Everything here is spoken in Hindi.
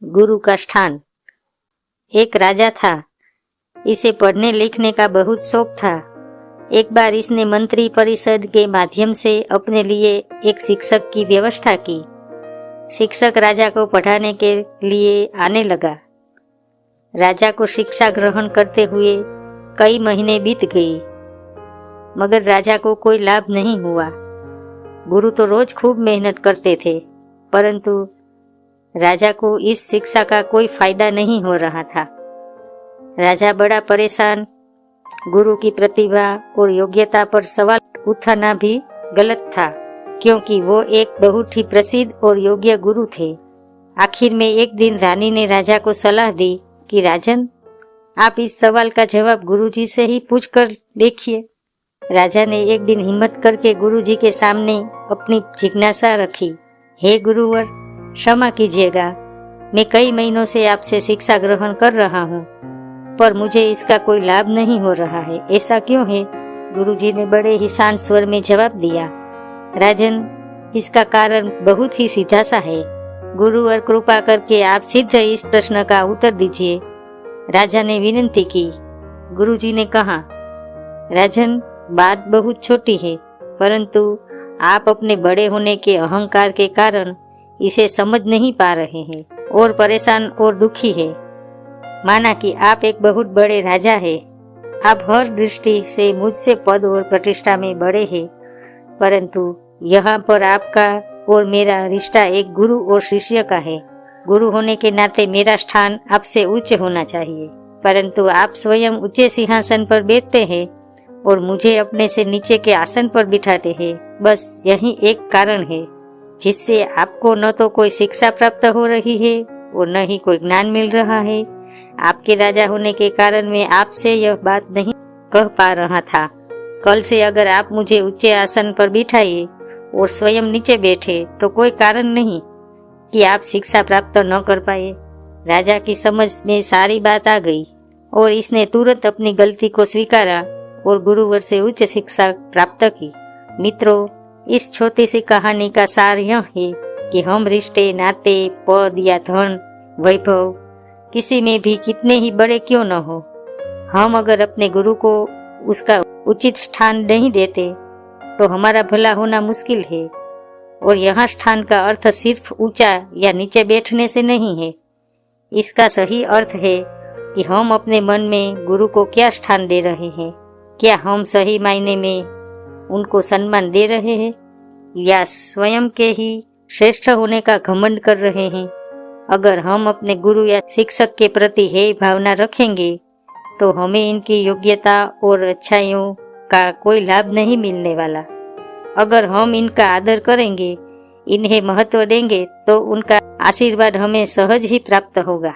गुरु का स्थान। एक राजा था। इसे पढ़ने लिखने का बहुत शौक था। एक बार इसने मंत्री परिषद के माध्यम से अपने लिए एक शिक्षक की व्यवस्था की। शिक्षक राजा को पढ़ाने के लिए आने लगा। राजा को शिक्षा ग्रहण करते हुए कई महीने बीत गए, मगर राजा को कोई लाभ नहीं हुआ। गुरु तो रोज खूब मेहनत करते थे, परंतु राजा को इस शिक्षा का कोई फायदा नहीं हो रहा था। राजा बड़ा परेशान। गुरु की प्रतिभा और योग्यता पर सवाल उठाना भी गलत था, क्योंकि वो एक बहुत ही प्रसिद्ध और योग्य गुरु थे। आखिर में एक दिन रानी ने राजा को सलाह दी कि राजन, आप इस सवाल का जवाब गुरुजी से ही पूछ कर देखिए। राजा ने एक दिन हिम्मत करके गुरुजी के सामने अपनी जिज्ञासा रखी। हे गुरुवर, क्षमा कीजिएगा, मैं कई महीनों से आपसे शिक्षा ग्रहण कर रहा हूँ, पर मुझे इसका कोई लाभ नहीं हो रहा है। ऐसा क्यों है? गुरुजी ने बड़े ही शांत स्वर में जवाब दिया, राजन, इसका कारण बहुत ही सीधा सा है। गुरुवर, कृपा करके आप सीधे इस प्रश्न का उत्तर दीजिए। राजा ने विनती की। गुरुजी ने कहा, राजन, बात बहुत छोटी है, परंतु आप अपने बड़े होने के अहंकार के कारण इसे समझ नहीं पा रहे हैं और परेशान और दुखी है। माना कि आप एक बहुत बड़े राजा हैं, आप हर दृष्टि से मुझसे पद और प्रतिष्ठा में बड़े हैं, परंतु यहाँ पर आपका और मेरा रिश्ता एक गुरु और शिष्य का है। गुरु होने के नाते मेरा स्थान आपसे उच्च होना चाहिए, परंतु आप स्वयं ऊंचे सिंहासन पर बैठते हैं और मुझे अपने से नीचे के आसन पर बिठाते हैं। बस यही एक कारण है जिससे आपको न तो कोई शिक्षा प्राप्त हो रही है और न ही कोई ज्ञान मिल रहा है। आपके राजा होने के कारण मैं आपसे यह बात नहीं कह पा रहा था। कल से अगर आप मुझे ऊंचे आसन पर बिठाइए और स्वयं नीचे बैठे तो कोई कारण नहीं कि आप शिक्षा प्राप्त न कर पाए। राजा की समझ में सारी बात आ गई और इसने तुरंत अपनी गलती को स्वीकारा और गुरुवर से उच्च शिक्षा प्राप्त की। मित्रों, इस छोटी सी कहानी का सार यह है कि हम रिश्ते, नाते, पद या धन, वैभव किसी में भी कितने ही बड़े क्यों न हो, हम अगर अपने गुरु को उसका उचित स्थान नहीं देते तो हमारा भला होना मुश्किल है। और यहाँ स्थान का अर्थ सिर्फ ऊंचा या नीचे बैठने से नहीं है। इसका सही अर्थ है कि हम अपने मन में गुरु को क्या स्थान दे रहे हैं। क्या हम सही मायने में उनको सम्मान दे रहे हैं या स्वयं के ही श्रेष्ठ होने का घमंड कर रहे हैं? अगर हम अपने गुरु या शिक्षक के प्रति हे भावना रखेंगे तो हमें इनकी योग्यता और अच्छाइयों का कोई लाभ नहीं मिलने वाला। अगर हम इनका आदर करेंगे, इन्हें महत्व देंगे, तो उनका आशीर्वाद हमें सहज ही प्राप्त होगा।